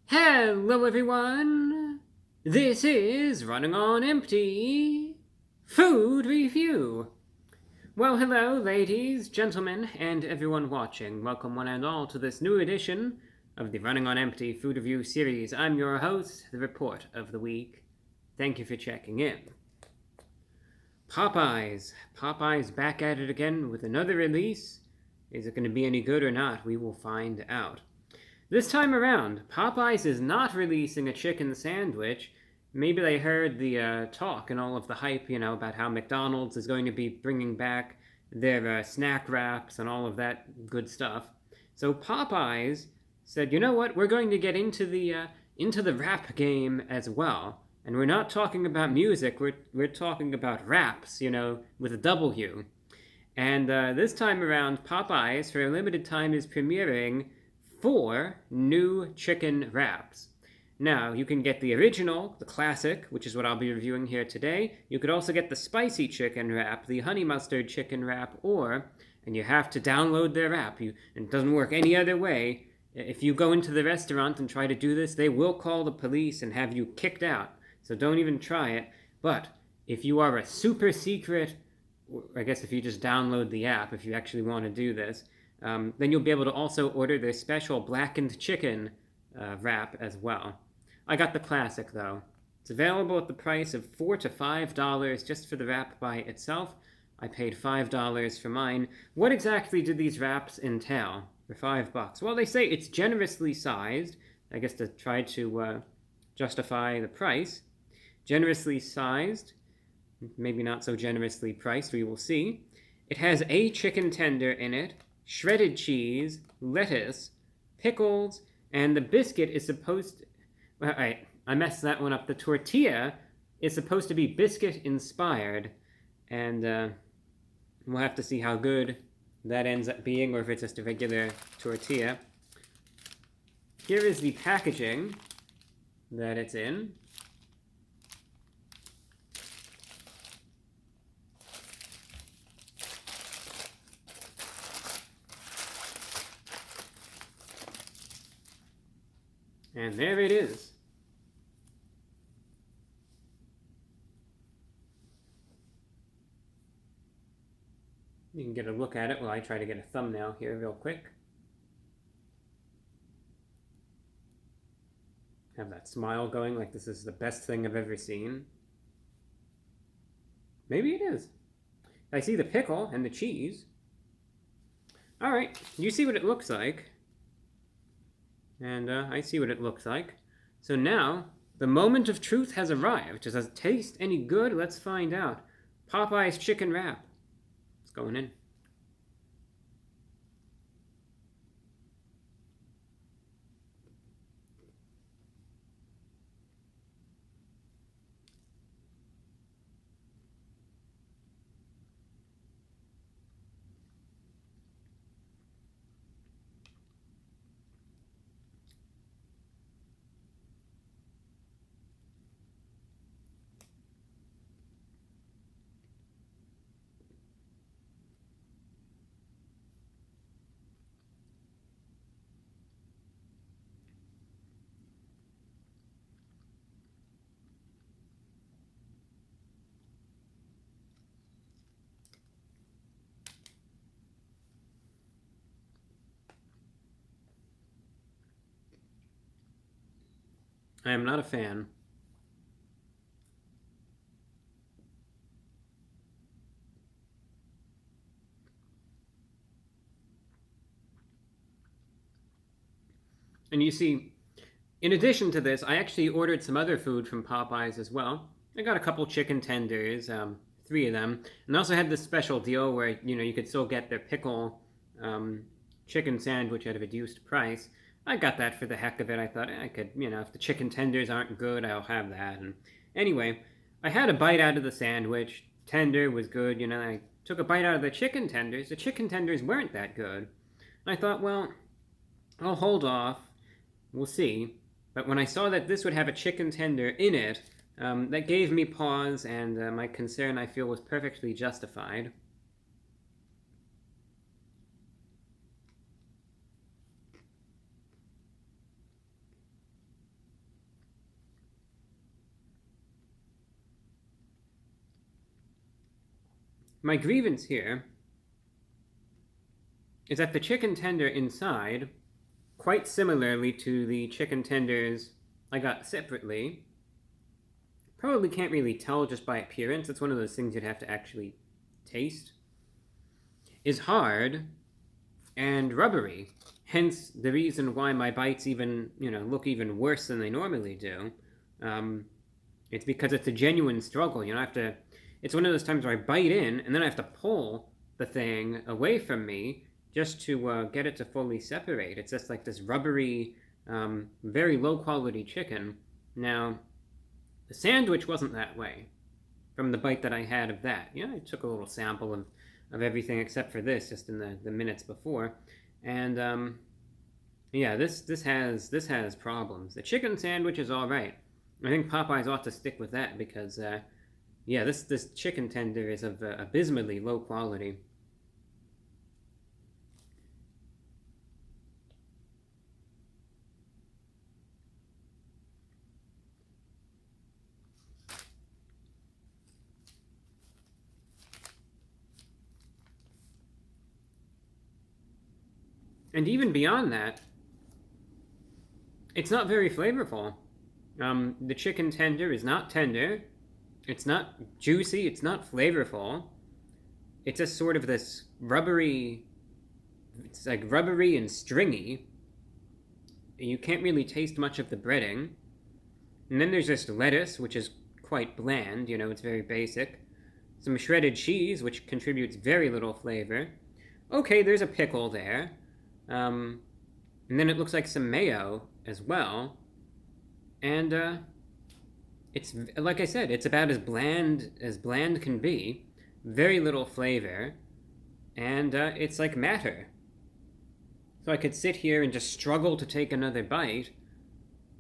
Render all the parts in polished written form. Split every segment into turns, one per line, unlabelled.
Hello everyone! This is Running on Empty Food Review. Well, hello ladies, gentlemen, and everyone watching. Welcome one and all to this new edition of the Running on Empty Food Review series. I'm your host, the Report of the Week. Thank you for checking in. Popeyes. Popeyes back at it again with another release. Is it going to be any good or not? We will find out. This time around, Popeyes is not releasing a chicken sandwich. Maybe they heard the talk and all of the hype, about how McDonald's is going to be bringing back their snack wraps and all of that good stuff. So Popeyes said, you know what, we're going to get into the rap game as well. And we're not talking about music, we're talking about raps, with a W. And this time around, Popeyes, for a limited time, is premiering 4 new chicken wraps. Now, you can get the original, the classic, which is what I'll be reviewing here today. You could also get the spicy chicken wrap, the honey mustard chicken wrap, and you have to download their app. It doesn't work any other way. If you go into the restaurant and try to do this, they will call the police and have you kicked out. So don't even try it. But if you are a super secret, I guess if you just download the app, if you actually want to do this, then you'll be able to also order their special blackened chicken wrap as well. I got the classic though. It's available at the price of $4 to $5 just for the wrap by itself. I paid $5 for mine. What exactly do these wraps entail for $5? Well, they say it's generously sized, I guess to try to justify the price. Generously sized, maybe not so generously priced, we will see. It has a chicken tender in it, shredded cheese, lettuce, pickles, and the biscuit is supposed to... I messed that one up. The tortilla is supposed to be biscuit-inspired, and we'll have to see how good that ends up being, or if it's just a regular tortilla. Here is the packaging that it's in. And there it is. You can get a look at it while I try to get a thumbnail here real quick. Have that smile going like this is the best thing I've ever seen. Maybe it is. I see the pickle and the cheese. Alright, you see what it looks like. And I see what it looks like. So now, the moment of truth has arrived. Does it taste any good? Let's find out. Popeye's chicken wrap. It's going in. I am not a fan. And you see, in addition to this, I actually ordered some other food from Popeyes as well. I got a couple chicken tenders, 3 of them, and I also had this special deal where you could still get their pickle chicken sandwich at a reduced price. I got that for the heck of it. I thought I could, if the chicken tenders aren't good, I'll have that. And anyway, I had a bite out of the sandwich. Tender was good, I took a bite out of the chicken tenders. The chicken tenders weren't that good. I thought, well, I'll hold off. We'll see. But when I saw that this would have a chicken tender in it, that gave me pause, and my concern, I feel, was perfectly justified. my grievance here is that the chicken tender inside, quite similarly to the chicken tenders I got separately, probably can't really tell just by appearance, it's one of those things you'd have to actually taste, is hard and rubbery. Hence the reason why my bites even, look even worse than they normally do. It's because it's a genuine struggle. It's one of those times where I bite in and then I have to pull the thing away from me just to get it to fully separate. It's just like this rubbery, very low quality chicken. Now, the sandwich wasn't that way from the bite that I had of that. I took a little sample of everything except for this just in the minutes before. And this has problems. The chicken sandwich is all right. I think Popeyes ought to stick with that because this chicken tender is of abysmally low quality. And even beyond that, it's not very flavorful. The chicken tender is not tender. It's not juicy. It's not flavorful. It's just sort of this rubbery. It's like rubbery and stringy. You can't really taste much of the breading. And then there's just lettuce, which is quite bland. It's very basic. Some shredded cheese, which contributes very little flavor. Okay, there's a pickle there. And then it looks like some mayo as well. And it's, like I said, it's about as bland can be. Very little flavor. And it's like matter. So I could sit here and just struggle to take another bite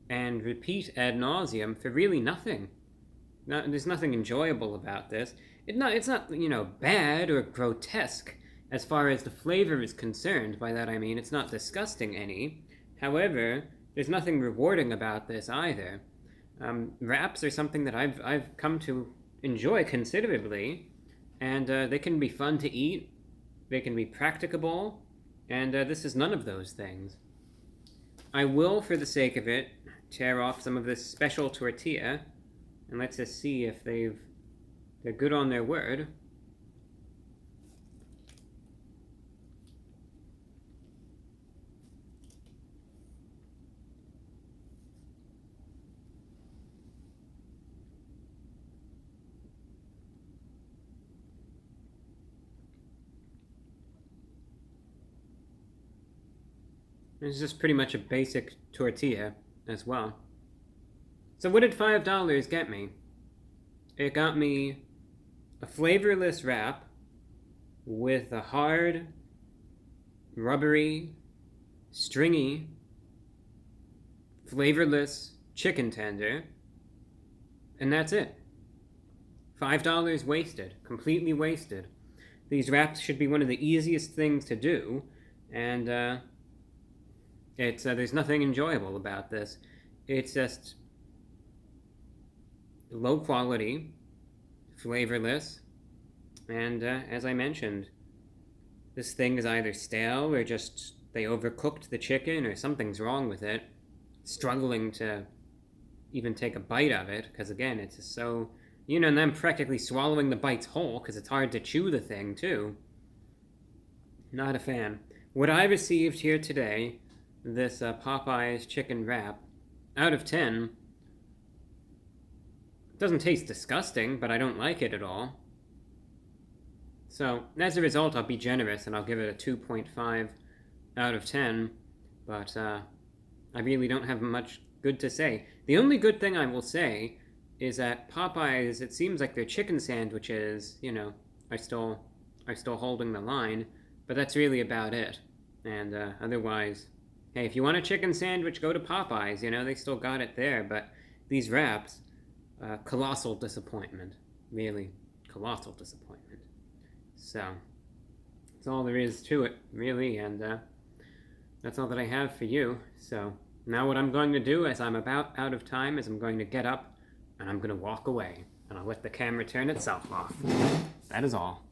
and repeat ad nauseum for really nothing. There's nothing enjoyable about this. It's not bad or grotesque as far as the flavor is concerned. By that I mean it's not disgusting any. However, there's nothing rewarding about this either. Wraps are something that I've come to enjoy considerably, and they can be fun to eat. They can be practicable, and this is none of those things. I will, for the sake of it, tear off some of this special tortilla, and let's just see if they're good on their word. It's just pretty much a basic tortilla as well. So what did $5 get me? It got me a flavorless wrap with a hard, rubbery, stringy, flavorless chicken tender, and that's it. $5 wasted, completely wasted. These wraps should be one of the easiest things to do, and there's nothing enjoyable about this. It's just low quality, flavorless, and as I mentioned, this thing is either stale or just they overcooked the chicken or something's wrong with it. Struggling to even take a bite of it because again, it's just so, and I'm practically swallowing the bites whole because it's hard to chew the thing too. Not a fan. What I received here today, this Popeyes chicken wrap, out of 10, doesn't taste disgusting, but I don't like it at all. So, as a result, I'll be generous and I'll give it a 2.5 out of 10, but I really don't have much good to say. The only good thing I will say is that Popeyes, it seems like their chicken sandwiches, are still holding the line, but that's really about it. And otherwise, hey, if you want a chicken sandwich, go to Popeyes. They still got it there. But these wraps, colossal disappointment. Really, colossal disappointment. So, that's all there is to it, really. And that's all that I have for you. So, now what I'm going to do, as I'm about out of time, is I'm going to get up and I'm going to walk away. And I'll let the camera turn itself off. That is all.